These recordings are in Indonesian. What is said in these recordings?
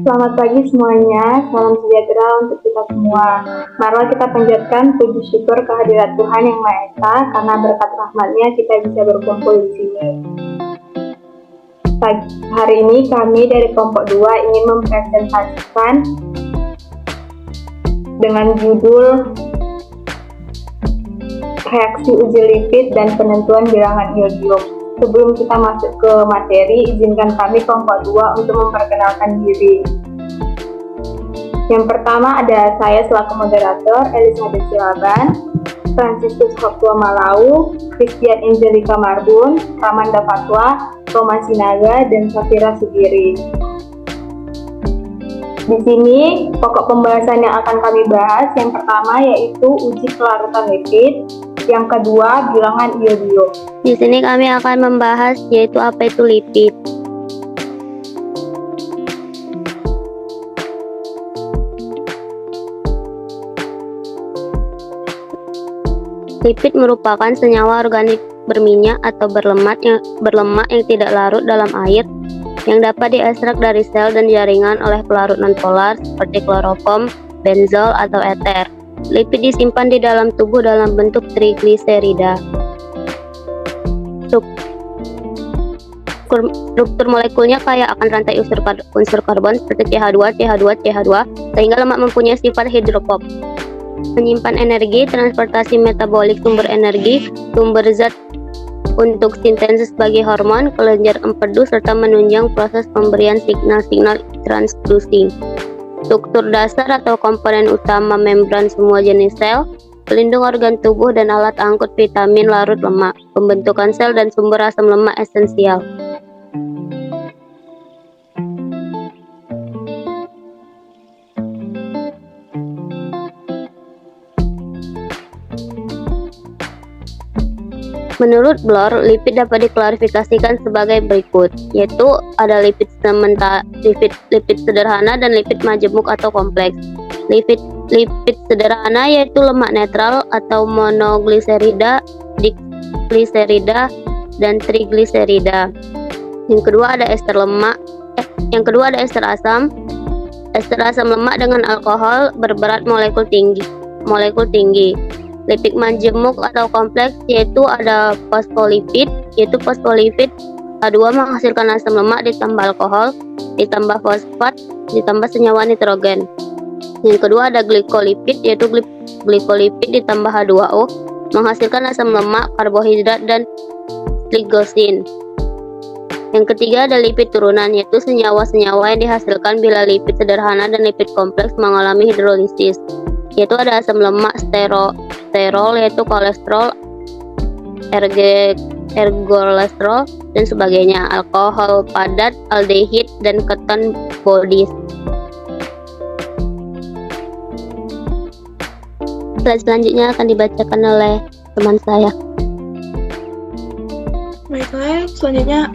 Selamat pagi semuanya, salam sejahtera untuk kita semua. Marilah kita panjatkan puji syukur kehadirat Tuhan Yang Maha Esa, karena berkat rahmat-Nya kita bisa berkumpul di sini. Hari ini kami dari kelompok 2 ingin mempresentasikan dengan judul reaksi uji lipid dan penentuan bilangan iodium. Sebelum kita masuk ke materi, izinkan kami kelompok 2 untuk memperkenalkan diri. Yang pertama ada saya selaku moderator, Elizabeth Silaban, Franciscus Hoptua Malau, Christian Angelica Marbun, Ramanda Fatwa, Thomas Sinaga, dan Safira Sugiri. Di sini pokok pembahasan yang akan kami bahas yang pertama yaitu uji kelarutan lipid, yang kedua bilangan iodium. Di sini kami akan membahas yaitu apa itu lipid. Lipid merupakan senyawa organik berminyak atau berlemak yang tidak larut dalam air, yang dapat diekstrak dari sel dan jaringan oleh pelarut nonpolar seperti kloroform, benzol, atau eter. Lipid disimpan di dalam tubuh dalam bentuk trigliserida. Struktur molekulnya kaya akan rantai unsur karbon seperti CH2, CH2, CH2, sehingga lemak mempunyai sifat hidrofob. Menyimpan energi, transportasi metabolik sumber energi, sumber zat untuk sintesis bagi hormon, kelenjar empedu, serta menunjang proses pemberian signal-signal transduksi. Struktur dasar atau komponen utama membran semua jenis sel, pelindung organ tubuh dan alat angkut vitamin larut lemak, pembentukan sel dan sumber asam lemak esensial. Menurut Bloor, lipid dapat diklasifikasikan sebagai berikut, yaitu ada lipid sederhana dan lipid majemuk atau kompleks. Lipid sederhana yaitu lemak netral atau monogliserida, digliserida, dan trigliserida. Yang kedua ada ester asam. Ester asam lemak dengan alkohol berberat molekul tinggi. Lipid majemuk atau kompleks yaitu ada fosfolipid, A2 menghasilkan asam lemak ditambah alkohol, ditambah fosfat, ditambah senyawa nitrogen. Yang kedua ada glikolipid, yaitu glikolipid ditambah H2O menghasilkan asam lemak, karbohidrat, dan gligosin. Yang ketiga ada lipid turunan, yaitu senyawa-senyawa yang dihasilkan bila lipid sederhana dan lipid kompleks mengalami hidrolisis, yaitu ada asam lemak sterol yaitu kolesterol, ergolesterol, dan sebagainya, alkohol padat, aldehid, dan keton bodies. Slide selanjutnya akan dibacakan oleh teman saya. Baiklah, selanjutnya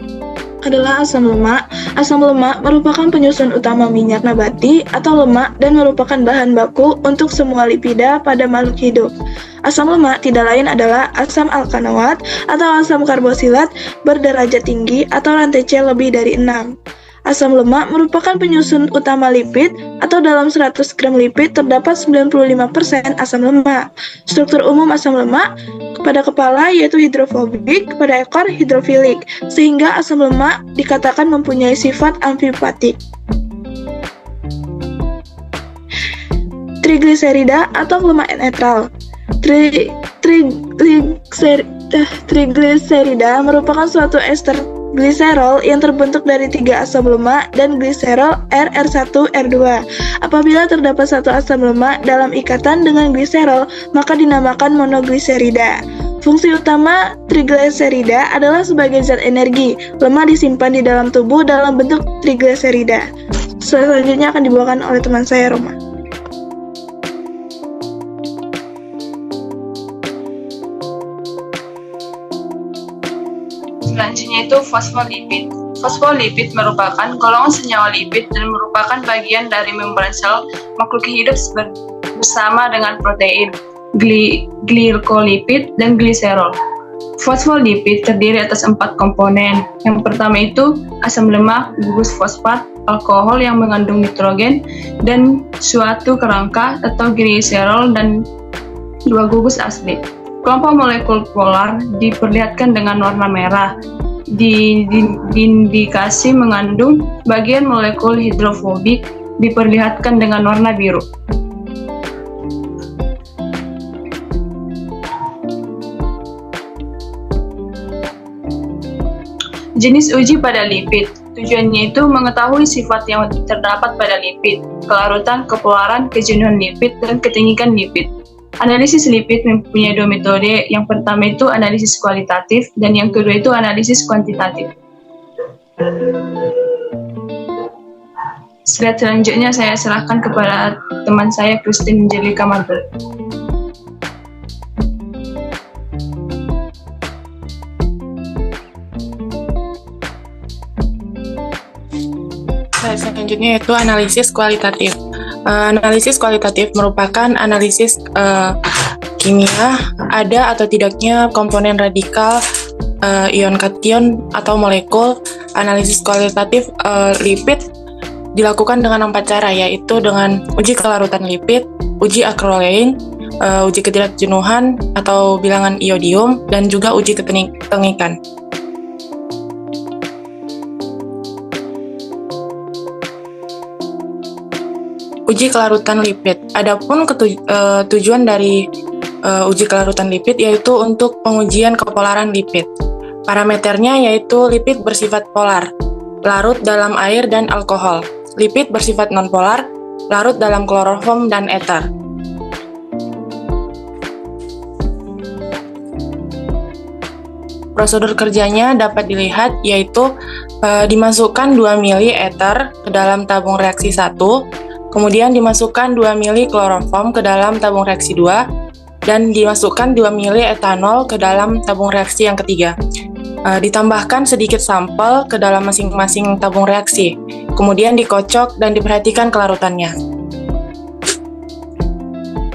adalah asam lemak. Asam lemak merupakan penyusun utama minyak nabati atau lemak dan merupakan bahan baku untuk semua lipida pada makhluk hidup. Asam lemak tidak lain adalah asam alkanoat atau asam karbosilat berderajat tinggi atau rantai C lebih dari 6. Asam lemak merupakan penyusun utama lipid atau dalam 100 gram lipid terdapat 95% asam lemak. Struktur umum asam lemak pada kepala yaitu hidrofobik, pada ekor hidrofilik, sehingga asam lemak dikatakan mempunyai sifat amfipatik. Trigliserida atau lemak netral. Trigliserida merupakan suatu ester gliserol yang terbentuk dari 3 asam lemak dan gliserol R1R2. Apabila terdapat satu asam lemak dalam ikatan dengan gliserol, maka dinamakan monogliserida. Fungsi utama trigliserida adalah sebagai zat energi. Lemak disimpan di dalam tubuh dalam bentuk trigliserida. Selanjutnya akan dibawakan oleh teman saya, Roma. Selanjutnya itu fosfolipid. Fosfolipid merupakan golongan senyawa lipid dan merupakan bagian dari membran sel makhluk hidup bersama dengan protein, glikolipid, dan gliserol. Fosfolipid terdiri atas 4 komponen. Yang pertama itu asam lemak, gugus fosfat, alkohol yang mengandung nitrogen, dan suatu kerangka atau gliserol dan 2 gugus asli. Kelompok molekul polar diperlihatkan dengan warna merah. Diindikasi mengandung bagian molekul hidrofobik diperlihatkan dengan warna biru. Jenis uji pada lipid. Tujuannya itu mengetahui sifat yang terdapat pada lipid, kelarutan, kepolaran, kejenuhan lipid, dan ketinggian lipid. Analisis lipid mempunyai 2 metode. Yang pertama itu analisis kualitatif, dan yang kedua itu analisis kuantitatif. Slide selanjutnya saya serahkan kepada teman saya, Christine Angelika Margaret. Selanjutnya yaitu analisis kualitatif. Analisis kualitatif merupakan analisis kimia ada atau tidaknya komponen radikal ion kation atau molekul. Analisis kualitatif lipid dilakukan dengan 4 cara, yaitu dengan uji kelarutan lipid, uji acrolein, uji ketidakjenuhan atau bilangan iodium, dan juga uji ketengikan. Uji kelarutan lipid. Adapun tujuan dari uji kelarutan lipid yaitu untuk pengujian kepolaran lipid. Parameternya yaitu lipid bersifat polar, larut dalam air dan alkohol. Lipid bersifat nonpolar, larut dalam kloroform dan eter. Prosedur kerjanya dapat dilihat yaitu dimasukkan 2 ml eter ke dalam tabung reaksi 1, kemudian dimasukkan 2 ml kloroform ke dalam tabung reaksi 2, dan dimasukkan 2 ml etanol ke dalam tabung reaksi yang ketiga. Ditambahkan sedikit sampel ke dalam masing-masing tabung reaksi, kemudian dikocok dan diperhatikan kelarutannya.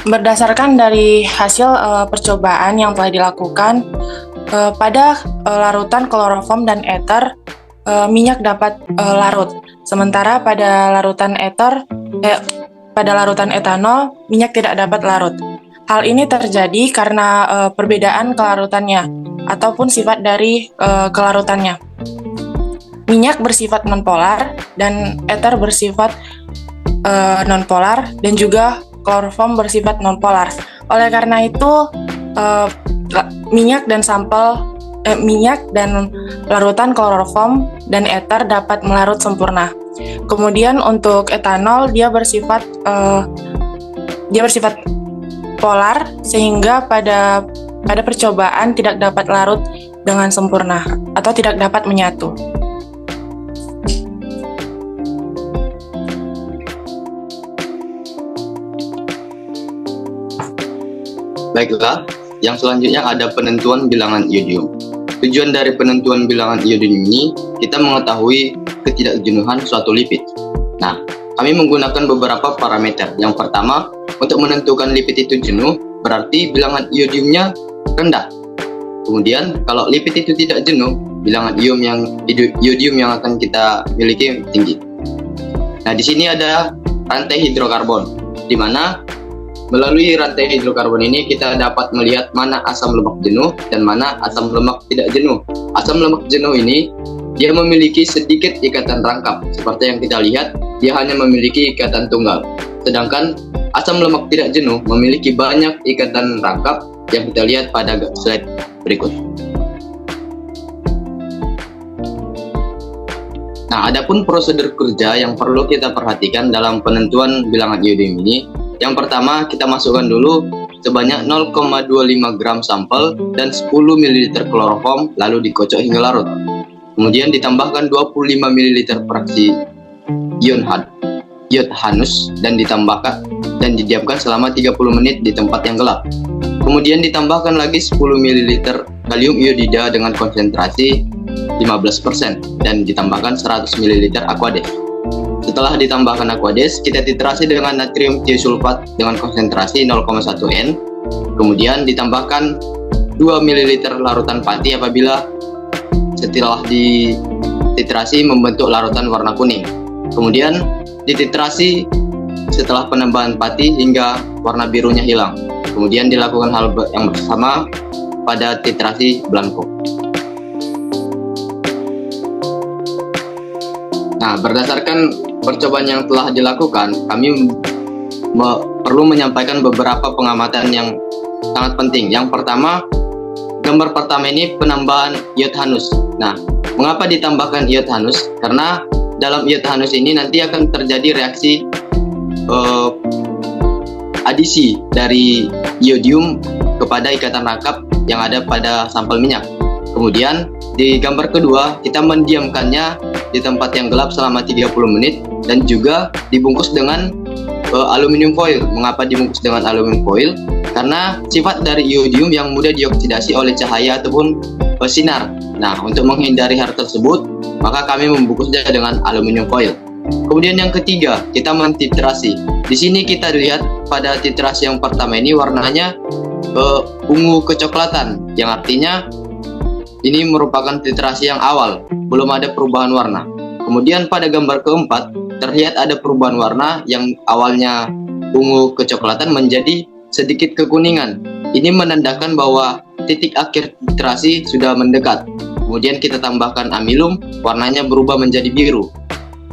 Berdasarkan dari hasil percobaan yang telah dilakukan, pada larutan kloroform dan eter, minyak dapat larut, sementara pada larutan etanol, minyak tidak dapat larut. Hal ini terjadi karena perbedaan kelarutannya ataupun sifat dari kelarutannya. Minyak bersifat nonpolar dan eter bersifat nonpolar, dan juga kloroform bersifat nonpolar. Oleh karena itu, minyak dan larutan kloroform dan eter dapat melarut sempurna. Kemudian untuk etanol, dia bersifat polar, sehingga pada percobaan tidak dapat larut dengan sempurna atau tidak dapat menyatu. Baiklah, yang selanjutnya ada penentuan bilangan iodium. Tujuan dari penentuan bilangan iodium ini, kita mengetahui ketidakjenuhan suatu lipid. Nah, kami menggunakan beberapa parameter. Yang pertama, untuk menentukan lipid itu jenuh, berarti bilangan iodiumnya rendah. Kemudian, kalau lipid itu tidak jenuh, bilangan iodium yang akan kita miliki tinggi. Nah, di sini ada rantai hidrokarbon, di mana melalui rantai hidrokarbon ini kita dapat melihat mana asam lemak jenuh dan mana asam lemak tidak jenuh. Asam lemak jenuh ini dia memiliki sedikit ikatan rangkap. Seperti yang kita lihat, dia hanya memiliki ikatan tunggal. Sedangkan asam lemak tidak jenuh memiliki banyak ikatan rangkap yang kita lihat pada slide berikut. Nah, adapun prosedur kerja yang perlu kita perhatikan dalam penentuan bilangan iodium ini. Yang pertama, kita masukkan dulu sebanyak 0,25 gram sampel dan 10 ml kloroform, lalu dikocok hingga larut. Kemudian ditambahkan 25 ml fraksi iod hanus dan didiamkan selama 30 menit di tempat yang gelap. Kemudian ditambahkan lagi 10 ml kalium iodida dengan konsentrasi 15% dan ditambahkan 100 ml aquades. Setelah ditambahkan aquades, kita titrasi dengan natrium tiosulfat dengan konsentrasi 0,1 N. Kemudian ditambahkan 2 ml larutan pati apabila setelah dititrasi membentuk larutan warna kuning. Kemudian dititrasi setelah penambahan pati hingga warna birunya hilang. Kemudian dilakukan hal yang bersama pada titrasi blanko. Nah, berdasarkan percobaan yang telah dilakukan, kami perlu menyampaikan beberapa pengamatan yang sangat penting. Yang pertama, gambar pertama ini penambahan iod hanus. Nah, mengapa ditambahkan iod hanus? Karena dalam iod hanus ini nanti akan terjadi reaksi adisi dari iodium kepada ikatan rangkap yang ada pada sampel minyak. Kemudian di gambar kedua kita mendiamkannya di tempat yang gelap selama 30 menit dan juga dibungkus dengan aluminium foil. Mengapa dibungkus dengan aluminium foil? Karena sifat dari iodium yang mudah dioksidasi oleh cahaya ataupun sinar. Nah, untuk menghindari hal tersebut, maka kami membungkusnya dengan aluminium foil. Kemudian yang ketiga, kita mentitrasi. Di sini kita lihat pada titrasi yang pertama ini warnanya ungu kecoklatan, yang artinya ini merupakan titrasi yang awal, belum ada perubahan warna. Kemudian pada gambar keempat terlihat ada perubahan warna yang awalnya ungu kecoklatan menjadi sedikit kekuningan. Ini menandakan bahwa titik akhir titrasi sudah mendekat. Kemudian kita tambahkan amilum, warnanya berubah menjadi biru.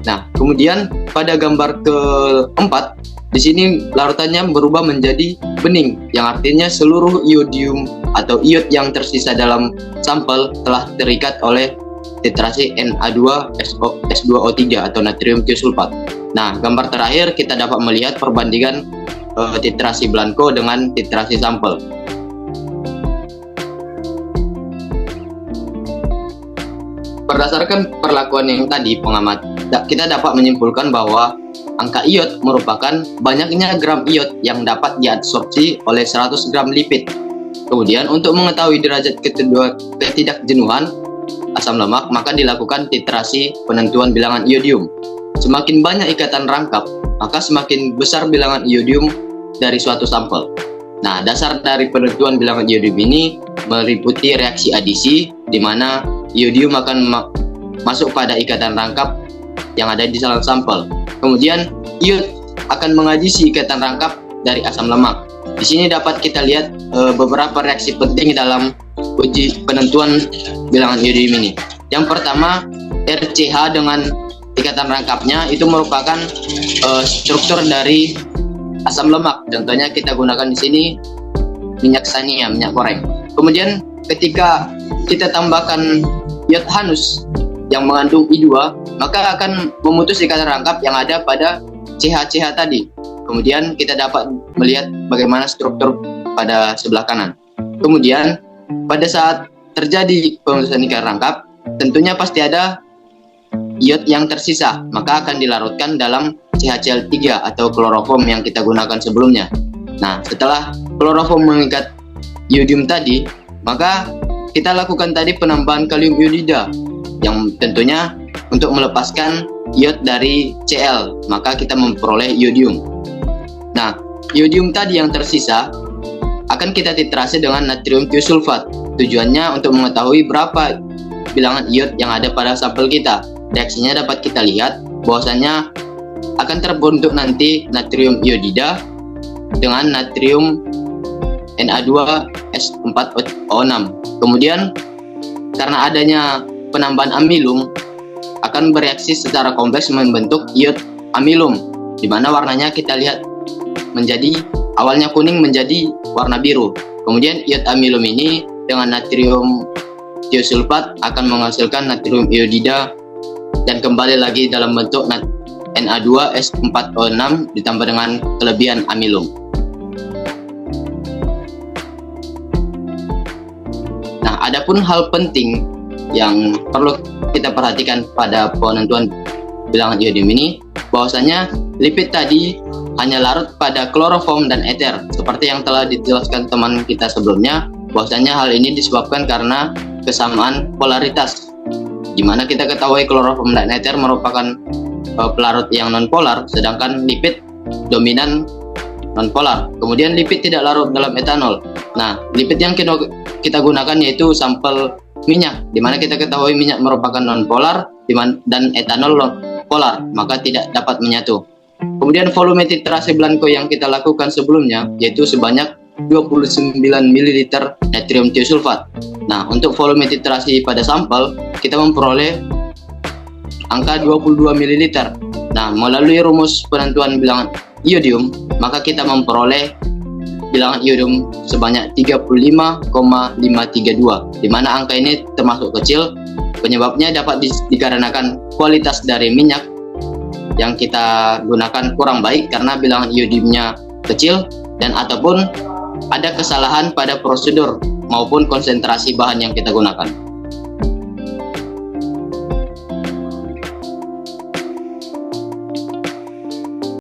Nah, kemudian pada gambar keempat, di sini larutannya berubah menjadi bening, yang artinya seluruh iodium atau iod yang tersisa dalam sampel telah terikat oleh titrasi Na2S2O3 atau natrium tiosulfat. Nah, gambar terakhir kita dapat melihat perbandingan titrasi blanko dengan titrasi sampel. Berdasarkan perlakuan yang tadi, pengamat, kita dapat menyimpulkan bahwa angka iod merupakan banyaknya gram iod yang dapat diabsorpsi oleh 100 gram lipid. Kemudian untuk mengetahui derajat ketidakjenuhan asam lemak, maka dilakukan titrasi penentuan bilangan iodium. Semakin banyak ikatan rangkap, maka semakin besar bilangan iodium dari suatu sampel. Nah, dasar dari penentuan bilangan iodium ini meliputi reaksi adisi, di mana iodium akan masuk pada ikatan rangkap yang ada di dalam sampel. Kemudian iod akan mengadisi ikatan rangkap dari asam lemak. Di sini dapat kita lihat beberapa reaksi penting dalam uji penentuan bilangan iodium ini. Yang pertama, RCH dengan ikatan rangkapnya itu merupakan struktur dari asam lemak. Contohnya kita gunakan di sini minyak sania, minyak goreng. Kemudian ketika kita tambahkan iod hanus yang mengandung I2, maka akan memutus ikatan rangkap yang ada pada CH-CH tadi. Kemudian kita dapat melihat bagaimana struktur pada sebelah kanan. Kemudian pada saat terjadi pemutusan ikatan rangkap, tentunya pasti ada iod yang tersisa, maka akan dilarutkan dalam CHCl3 atau kloroform yang kita gunakan sebelumnya. Nah, setelah kloroform mengikat iodium tadi, maka kita lakukan tadi penambahan kalium iodida yang tentunya untuk melepaskan iod dari Cl, maka kita memperoleh iodium. Nah, iodium tadi yang tersisa akan kita titrasi dengan natrium tiosulfat. Tujuannya untuk mengetahui berapa bilangan iod yang ada pada sampel kita. Reaksinya dapat kita lihat bahwasanya akan terbentuk nanti natrium iodida dengan natrium Na2S4O6. Kemudian karena adanya penambahan amilum akan bereaksi secara kompleks membentuk iod amilum, di mana warnanya kita lihat menjadi awalnya kuning menjadi warna biru. Kemudian iod amilum ini dengan natrium tiosulfat akan menghasilkan natrium iodida dan kembali lagi dalam bentuk Na2S4O6 ditambah dengan kelebihan amilum. Nah, adapun hal penting yang perlu kita perhatikan pada penentuan bilangan iodium ini, bahwasanya lipid tadi hanya larut pada kloroform dan eter, seperti yang telah dijelaskan teman kita sebelumnya, bahwasanya hal ini disebabkan karena kesamaan polaritas, di mana kita ketahui kloroform dan eter merupakan pelarut yang nonpolar, sedangkan lipid dominan nonpolar. Kemudian lipid tidak larut dalam etanol, Nah, lipid yang kita gunakan yaitu sampel minyak, di mana kita ketahui minyak merupakan non-polar dan etanol polar, maka tidak dapat menyatu. Kemudian volume titrase blanko yang kita lakukan sebelumnya yaitu sebanyak 29 ml natrium tiosulfat. Nah, untuk volume titrasi pada sampel kita memperoleh angka 22 ml. Nah, melalui rumus penentuan bilangan iodium, maka kita memperoleh bilangan iodium sebanyak 35,532, di mana angka ini termasuk kecil. Penyebabnya dapat dikarenakan kualitas dari minyak yang kita gunakan kurang baik karena bilangan iodiumnya kecil, dan ataupun ada kesalahan pada prosedur maupun konsentrasi bahan yang kita gunakan.